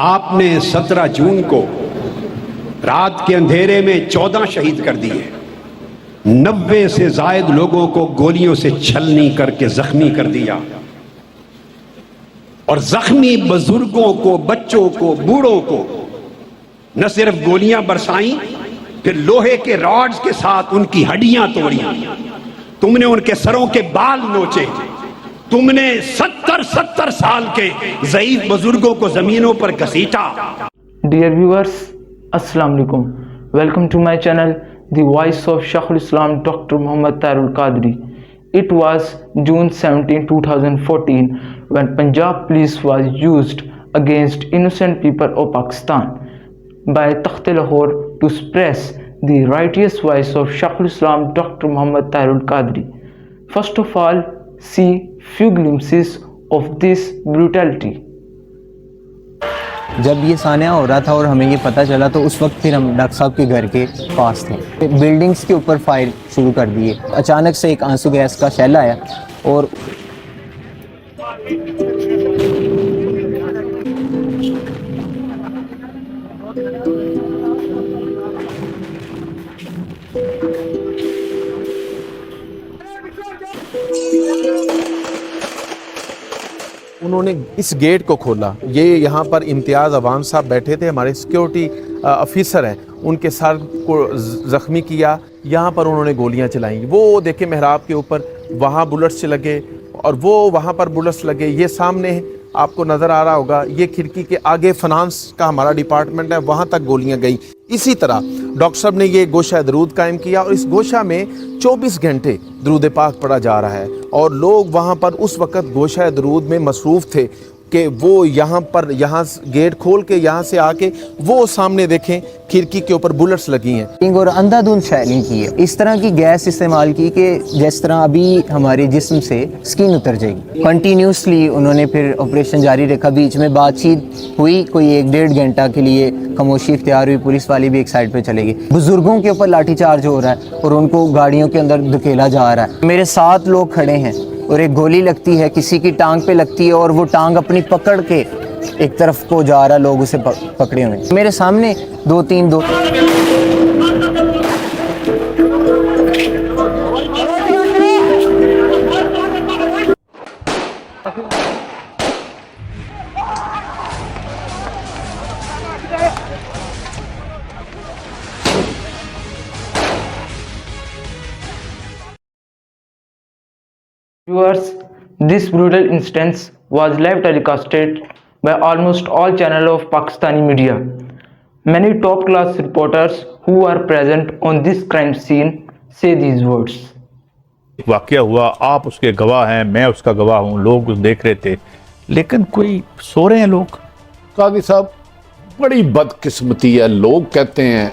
آپ نے 17 جون کو رات کے اندھیرے میں 14 شہید کر دیے، 90 سے زائد لوگوں کو گولیوں سے چھلنی کر کے زخمی کر دیا، اور زخمی بزرگوں کو، بچوں کو، بوڑھوں کو نہ صرف گولیاں برسائیں، پھر لوہے کے راڈز کے ساتھ ان کی ہڈیاں توڑی، تم نے ان کے سروں کے بال نوچے، تم نے 70 سال کے ضعیف بزرگوں کو زمینوں پر گھسیٹا۔ Dear viewers, Assalamu alaikum. Welcome to my channel, The Voice of Shaykh al-Islam Dr. Muhammad Tahir al-Qadri. It was June 17, 2014 when Punjab police was used against innocent people of Pakistan by Takht-e-Lahore to suppress the righteous voice of Shaykh al-Islam Dr. Muhammad Tahir al-Qadri. First of all, see few glimpses of this brutality. جب یہ سانحہ ہو رہا تھا اور ہمیں یہ پتہ چلا تو اس وقت پھر ہم ڈاکٹر صاحب کے گھر کے پاس تھے، بلڈنگز کے اوپر فائر شروع کر دیے۔ اچانک سے ایک آنسو گیس کا شیل آیا اور انہوں نے اس گیٹ کو کھولا۔ یہ یہاں پر امتیاز عوام صاحب بیٹھے تھے، ہمارے سیکیورٹی افیسر ہیں، ان کے سر کو زخمی کیا، یہاں پر انہوں نے گولیاں چلائیں۔ وہ دیکھیں محراب کے اوپر وہاں بلٹس لگے اور وہ وہاں پر بلٹس لگے۔ یہ سامنے آپ کو نظر آ رہا ہوگا، یہ کھڑکی کے آگے فنانس کا ہمارا ڈپارٹمنٹ ہے، وہاں تک گولیاں گئیں۔ اسی طرح ڈاکٹر صاحب نے یہ گوشہ درود قائم کیا اور اس گوشہ میں 24 گھنٹے درود پاک پڑھا جا رہا ہے، اور لوگ وہاں پر اس وقت گوشہ درود میں مصروف تھے کہ وہ یہاں گیٹ کھول کے یہاں سے آ کے وہ سامنے دیکھیں کھڑکی کے اوپر بلٹس لگی ہیں اور اندھا دھند شیلنگ کی ہے، اس طرح کی گیس استعمال کی کہ جس طرح ابھی ہمارے جسم سے سکین اتر جائے گی۔ کنٹینیوسلی انہوں نے پھر آپریشن جاری رکھا، بیچ میں بات چیت ہوئی کوئی 1-1.5 گھنٹہ کے لیے، خاموشی اختیار ہوئی، پولیس والے بھی ایک سائڈ پہ چلے گئے۔ بزرگوں کے اوپر لاٹھی چارج ہو رہا ہے اور ان کو گاڑیوں کے اندر دھکیلا جا رہا ہے۔ میرے 7 لوگ کھڑے ہیں اور ایک گولی لگتی ہے، کسی کی ٹانگ پہ لگتی ہے اور وہ ٹانگ اپنی پکڑ کے ایک طرف کو جا رہا، لوگ اسے پکڑے ہوئے میرے سامنے 2-3 Viewers, this brutal instance was live telecasted by almost all channels of Pakistani media. Many top-class reporters who are present on this crime scene say these words. واقعہ ہوا، آپ اس کے گواہ ہیں، میں اس کا گواہ ہوں، لوگ اس دیکھ رہے تھے، لیکن کوئی سو رہے ہیں لوگ۔ قاضی صاحب بڑی بدقسمتی ہے، لوگ کہتے ہیں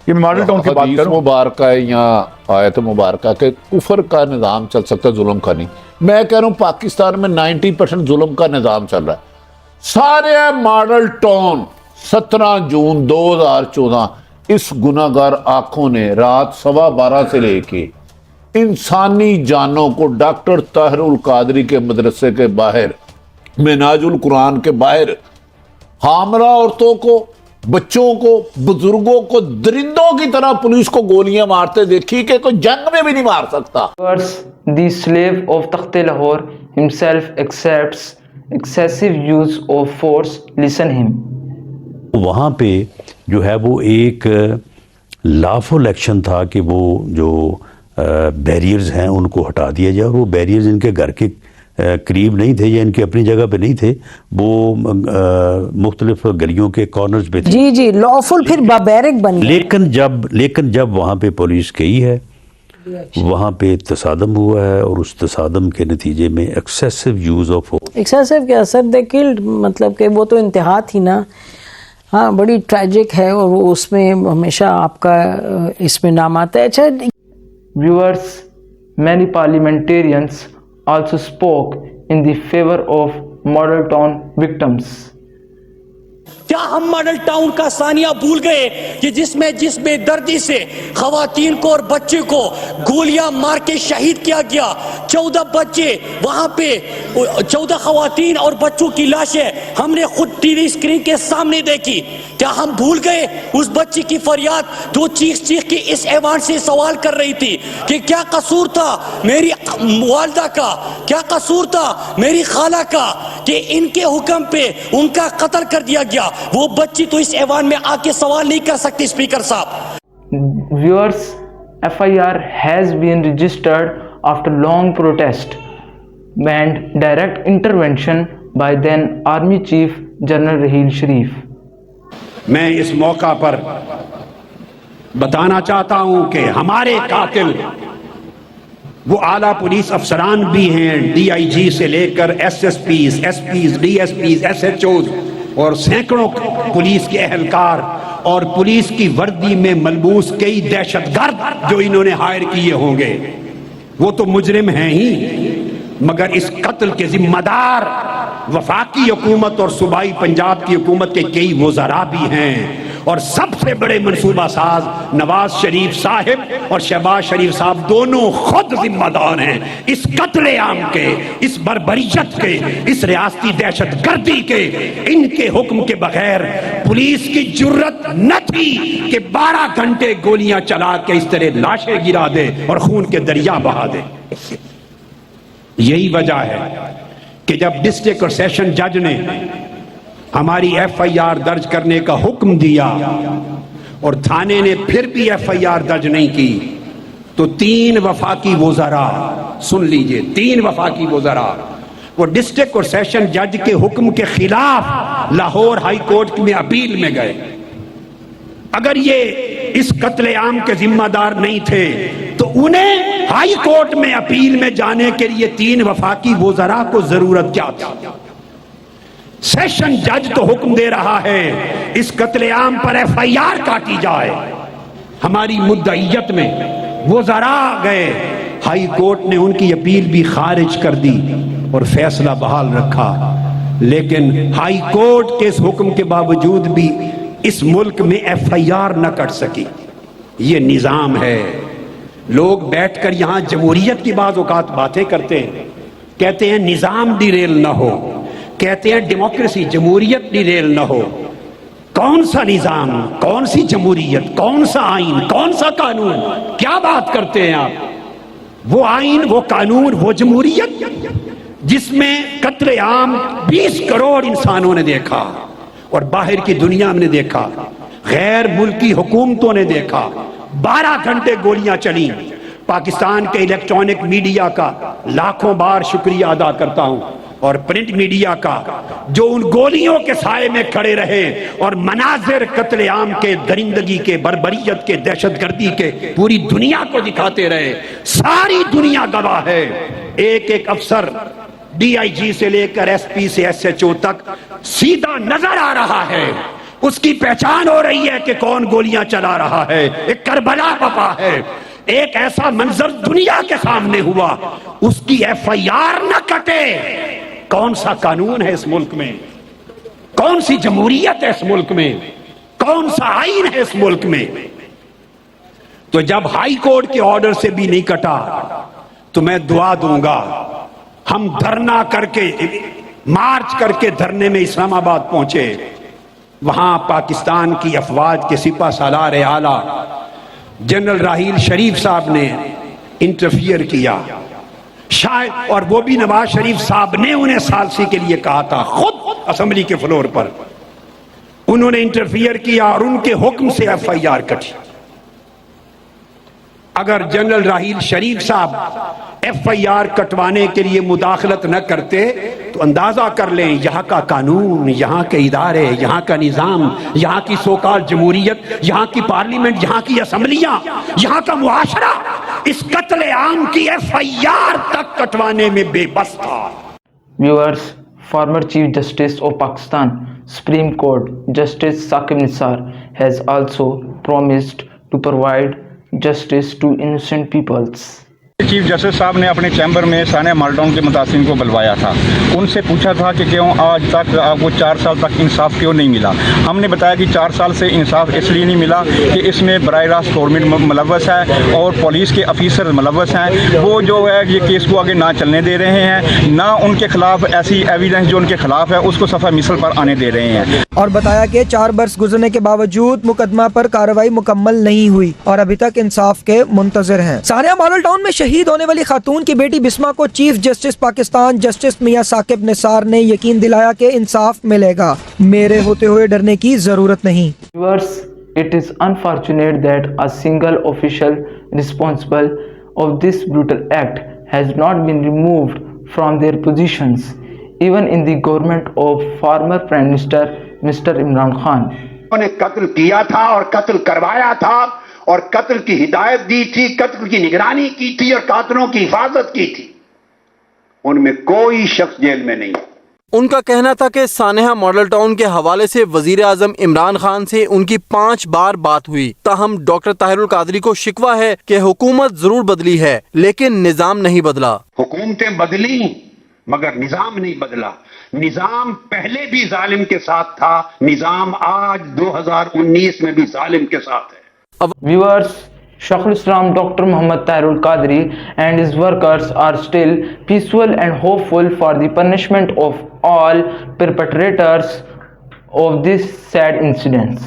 یہ ماڈل ٹاؤن کی بات حدیث کروں، مبارکہ ہے یا آیت مبارکہ کہ کفر کا نظام چل سکتا ہے، ظلم کا نہیں۔ میں کہہ رہا ہوں پاکستان میں 90% ظلم کا نظام چل رہا ہے۔ سارے ماڈل ٹاؤن 17 جون 2014 اس گناہگار آنکھوں نے رات 12:15 سے لے کے انسانی جانوں کو ڈاکٹر طاہر القادری کے مدرسے کے باہر، منہاج القرآن کے باہر، حاملہ عورتوں کو، بچوں کو، بزرگوں کو درندوں کی طرح پولیس کو گولیاں مارتے دیکھی کہ کوئی جنگ میں بھی نہیں مار سکتا۔ The slave of Takht-e-Lahore himself accepts excessive use of force. Listen him. وہاں پہ جو ہے وہ ایک لافل ایکشن تھا کہ وہ جو بیریئرز ہیں ان کو ہٹا دیا جائے، اور وہ بیریئرز ان کے گھر کے قریب نہیں تھے یا ان کی اپنی جگہ پہ نہیں تھے، وہ مختلف گلیوں کے کارنرز پہ تھے۔ جی لافل پھر بابیرک بن گیا۔ لیکن جب وہاں پہ پولیس گئی ہے، وہاں پہ تصادم ہوا ہے، اور اس تصادم کے نتیجے میں excessive use of force, excessive کے اثر دے کلڈ، مطلب کہ وہ تو انتہا تھی نا۔ ہاں بڑی ٹریجک ہے، اور وہ اس میں ہمیشہ آپ کا اس میں نام آتا ہے۔ اچھا Viewers, many parliamentarians also spoke in the favor of model town victims. کیا ہم ماڈل ٹاؤن کا ثانیہ بھول گئے کہ جس میں دردی سے خواتین کو اور بچے کو گولیاں مار کے شہید کیا گیا، 14 بچے وہاں پہ 14 खवातीन और बच्चों की लाशें हमने खुद टीवी स्क्रीन के सामने देखी। क्या हम भूल गए उस बच्ची की फरियाद जो चीख चीख के इस ऐवान से सवाल कर रही थी कि क्या कसूर था मेरी वालदा का, क्या कसूर था मेरी खाला का कि इनके हुक्म पे उनका कत्ल कर दिया गया। वो बच्ची तो इस ऐवान में आके सवाल नहीं कर सकती स्पीकर साहब। Viewers, FIR has been registered after long protest and direct intervention by then Army Chief General Raheel Sharif. मैं इस मौका पर बताना चाहता हूं कि हमारे कातिल वो आला पुलिस अफसरान भी हैं, DIG से लेकर SSPs, SPs, DSPs, SHOs और सैकड़ों पुलिस के एहलकार और पुलिस की वर्दी में मलबूस कई दहशतगर्द जो इन्होंने हायर किए होंगे, वो तो मुजरिम हैं ही, मगर इस कत्ल के जिम्मेदार वफाकी हुकूमत और सूबाई पंजाब की हुकूमत के कई वज़रा भी हैं। और सबसे बड़े मनसूबा साज नवाज शरीफ साहिब और शहबाज शरीफ साहब दोनों खुद जिम्मेदार हैं इस कत्ले आम के, इस बर्बरियत के, इस रियासती दहशत गर्दी के। इनके हुक्म के बगैर पुलिस की जुर्रत न थी कि 12 घंटे गोलियां चला के इस तरह लाशें गिरा दे और खून के दरिया बहा दे। यही वजह है कि जब डिस्ट्रिक्ट और सेशन जज ने हमारी FIR दर्ज करने का हुक्म दिया और थाने ने फिर भी FIR दर्ज नहीं की, तो 3 वफाकी वज़रा, सुन लीजिए, 3 वफाकी वज़रा वो डिस्ट्रिक्ट और सेशन जज के हुक्म के खिलाफ लाहौर हाई कोर्ट में अपील में गए। अगर ये इस कत्ले आम के जिम्मेदार नहीं थे तो उन्हें हाई कोर्ट में अपील में जाने के लिए 3 वफाकी वज़रा को जरूरत क्या थी? सेशन जज तो हुक्म दे रहा है इस कत्लेआम पर FIR काटी जाए। हमारी मुद्दईयत में वो जरा गए, हाई कोर्ट ने उनकी अपील भी खारिज कर दी और फैसला बहाल रखा। लेकिन हाई कोर्ट के इस हुक्म के बावजूद भी इस मुल्क में FIR न कट सकी। ये निज़ाम है। लोग बैठकर यहाँ जमहूरियत की बात औकात बातें करते हैं, कहते हैं निज़ाम डिरेल न हो, कहते हैं डेमोक्रेसी जमहूरियत डिरेल न हो। कौन सा निजाम, कौन सी जमहूरियत, कौन सा आइन, कौन सा कानून, क्या बात करते हैं आप? वो आइन, वो कानून, वो जमहूरियत जिसमें कत्ले आम 20 करोड़ इंसानों ने देखा और बाहर की दुनिया ने देखा, गैर मुल्की हुकूमतों ने देखा, 12 घंटे गोलियां चली। पाकिस्तान के इलेक्ट्रॉनिक मीडिया का लाखों बार शुक्रिया अदा करता हूं और प्रिंट मीडिया का जो उन गोलियों के साए में खड़े रहे और मनाजिर कत्लेआम के, दरिंदगी के, बर्बरियत के, दहशतगर्दी के पूरी दुनिया को दिखाते रहे। सारी दुनिया गवाह है। एक एक अफसर DIG से लेकर SP से SHO तक सीधा नजर आ रहा है, उसकी पहचान हो रही है कि कौन गोलियां चला रहा है। एक करबला बपा है, एक ऐसा मंजर दुनिया के सामने हुआ, उसकी FIR न कटे। कौन सा कानून है इस मुल्क में, कौन सी जमहूरियत है इस मुल्क में, कौन सा आइन है इस मुल्क में? तो जब हाई कोर्ट के ऑर्डर से भी नहीं कटा तो मैं दुआ दूंगा, हम धरना करके, मार्च करके धरने में इस्लामाबाद पहुंचे, वहां पाकिस्तान की अफवाज के सिपा सालार आला जनरल राहील शरीफ साहब ने इंटरफियर किया शायद, और वो भी नवाज शरीफ साहब ने उन्हें सालसी के लिए कहा था, खुद असेंबली के फ्लोर पर उन्होंने इंटरफियर किया और उनके हुक्म से FIR कटी। अगर जनरल राहील शरीफ साहब FIR कटवाने के लिए मुदाखलत न करते तो अंदाजा कर लें यहाँ का कानून, यहाँ के इदारे, यहाँ का निज़ाम, यहाँ की सोकाल जमहूरियत, यहाँ की पार्लियामेंट, यहाँ की असम्बलियाँ, यहाँ का मुआशरा इस कत्ले आम की FIR तक कटवाने में बेबस था। Viewers, former Chief Justice of Pakistan Supreme Court Justice Saqib Nisar has also promised to provide justice to innocent peoples. Chief justice साहब ने अपने चैम्बर में सानिया माल्टाउन के मुतासिन को बुलवाया था, उनसे पूछा था कि क्यों आज तक आपको 4 साल तक इंसाफ क्यों नहीं मिला। हमने बताया कि 4 साल से इंसाफ इसलिए नहीं मिला कि इसमें बराह रास्त गवर्नमेंट मुलव्वस है और पुलिस के अफीसर मुलव्वस हैं। वो जो है ये केस को आगे ना चलने दे रहे हैं, ना उनके खिलाफ ऐसी एविडेंस जो उनके खिलाफ है उसको सफ़ा मिसल पर आने दे रहे हैं। और बताया कि 4 बरस गुजरने के बावजूद मुकदमा पर कार्रवाई मुकम्मल नहीं हुई और अभी तक इंसाफ के मुंतजर हैं। सानिया मॉडल टाउन में शहीद होने वाली खातून की बेटी बिस्मा को चीफ जस्टिस पाकिस्तान जस्टिस मियां साकिब निसार ने यकीन दिलाया कि इंसाफ मिलेगा, मेरे होते हुए डरने की जरूरत नहीं। Viewers, it is unfortunate that a single official responsible of this brutal act has not been removed from their positions, even in the government of former Prime Minister Mr. Imran Khan. उन्होंने कत्ल किया था और कत्ल करवाया था और कत्ल की हिदायत दी थी, कत्ल की निगरानी की थी और कातिलों की हिफाजत की थी। उनमें कोई शख्स जेल में नहीं। उनका कहना था कि सानिया मॉडल टाउन के हवाले से वजीर आजम इमरान खान से उनकी 5 बार बात हुई, ताहम डॉक्टर ताहिरुल कादरी को शिकवा है कि हुकूमत जरूर बदली है लेकिन निजाम नहीं बदला। हुकूमतें बदली मगर निजाम नहीं बदला। निजाम पहले भी जालिम के साथ था, निजाम आज 2019 में भी जालिम के साथ है। Viewers, Shaykhul Islam Dr. Muhammad Tahirul Qadri and his workers are still peaceful and hopeful for the punishment of all perpetrators of this sad incidents.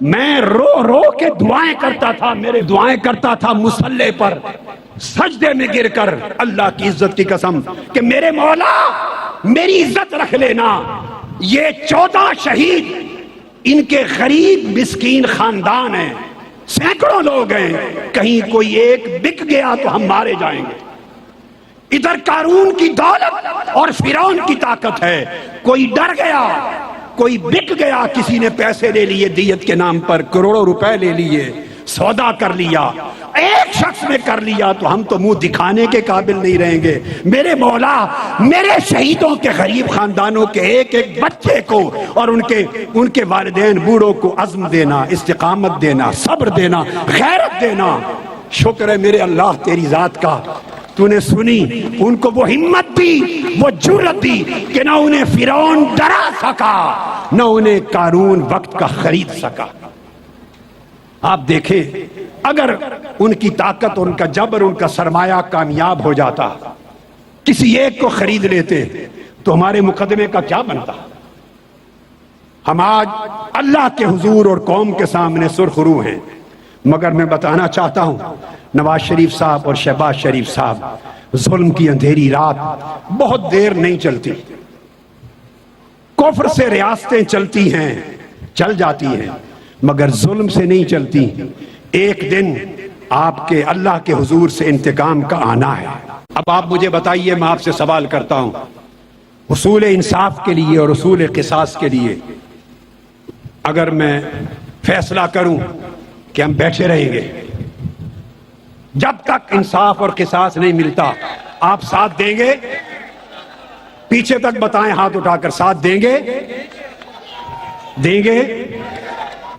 मैं रो रो के दुआएं करता था, मेरे दुआएं करता था मुसल्ले पर सजदे में गिरकर, अल्लाह की इज्जत की कसम कि मेरे मौला मेरी इज्जत रख लेना। ये 14 शहीद इनके गरीब मिस्कीन खानदान हैं, सैकड़ों लोग हैं, कहीं कोई एक बिक गया तो हम मारे जाएंगे। इधर कारून की दौलत और फिरौन की ताकत है, कोई डर गया, कोई बिक गया, किसी ने पैसे ले लिए दियत के नाम पर, करोड़ों रुपए ले लिए, सौदा कर लिया, एक शख्स ने कर लिया तो हम तो मुंह दिखाने के काबिल नहीं रहेंगे। मेरे मौला मेरे शहीदों के गरीब खानदानों के एक एक बच्चे को और उनके वालिदैन बूढ़ों को अज़्म देना, इस्तिकामत देना, सब्र देना, गैरत देना। शुक्र है मेरे अल्लाह तेरी जात का, तूने सुनी, उनको वो हिम्मत दी, वो जुर्रत दी कि ना उन्हें फिरौन डरा सका, ना उन्हें कारून वक्त का खरीद सका। आप देखें, अगर उनकी ताकत, उनका जबर, उनका सरमाया कामयाब हो जाता, किसी एक को खरीद लेते तो हमारे मुकदमे का क्या बनता। हम आज अल्लाह के हुजूर और कौम के सामने सुरखरू हैं। मगर मैं बताना चाहता हूं, नवाज शरीफ साहब और शहबाज शरीफ साहब, जुल्म की अंधेरी रात बहुत देर नहीं चलती। कुफ्र से रियासतें चलती हैं, चल जाती हैं, मगर जुल्म से नहीं चलती। एक दिन आपके अल्लाह के हुजूर से इंतकाम का आना है। अब आप मुझे बताइए, मैं आपसे सवाल करता हूं, उसूल इंसाफ के लिए और उसूल क़िसास के लिए अगर मैं फैसला करूं कि हम बैठे रहेंगे जब तक इंसाफ और क़िसास नहीं मिलता, आप साथ देंगे? पीछे तक बताएं हाथ उठाकर, साथ देंगे? देंगे?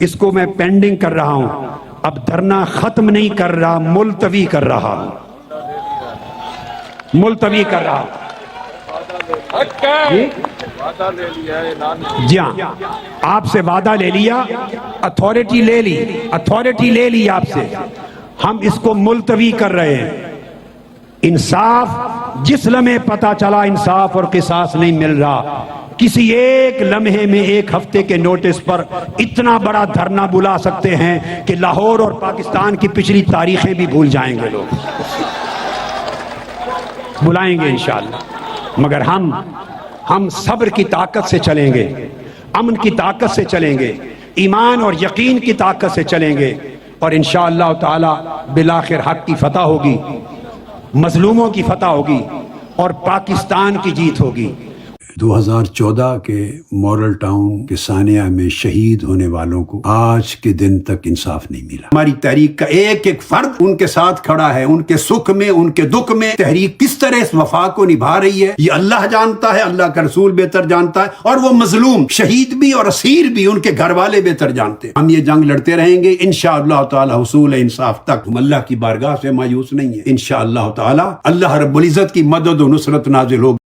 इसको मैं पेंडिंग कर रहा हूं, अब धरना खत्म नहीं कर रहा, मुलतवी कर रहा हूं, मुलतवी कर रहा हूं। जी हाँ, आपसे वादा ले लिया, अथॉरिटी ले ली, अथॉरिटी ले ली आपसे, हम इसको मुलतवी कर रहे हैं। इंसाफ जिस लम्हे पता चला इंसाफ और क़िसास नहीं मिल रहा, किसी एक लम्हे में एक हफ्ते के नोटिस पर इतना बड़ा धरना बुला सकते हैं कि लाहौर और पाकिस्तान की पिछली तारीखें भी भूल जाएंगे लोग, बुलाएंगे इंशाअल्लाह। मगर हम सब्र की ताकत से चलेंगे, अमन की ताकत से चलेंगे, ईमान और यकीन की ताकत से चलेंगे और इंशाअल्लाह ताला बिलाखिर हक की फतह होगी, मजलूमों की फतह होगी और पाकिस्तान की जीत होगी। 2014 کے ماڈل ٹاؤن کے سانحہ میں شہید ہونے والوں کو آج کے دن تک انصاف نہیں ملا. ہماری تحریک کا ایک ایک فرد ان کے ساتھ کھڑا ہے، ان کے سکھ میں، ان کے دکھ میں. تحریک کس طرح اس وفا کو نبھا رہی ہے یہ اللہ جانتا ہے، اللہ کا رسول بہتر جانتا ہے، اور وہ مظلوم شہید بھی اور اسیر بھی ان کے گھر والے بہتر جانتے ہیں. ہم یہ جنگ لڑتے رہیں گے انشاءاللہ تعالی حصول انصاف تک. ہم اللہ کی بارگاہ سے مایوس نہیں ہیں. انشاءاللہ تعالی اللہ رب العزت کی مدد و نصرت نازل ہوگی.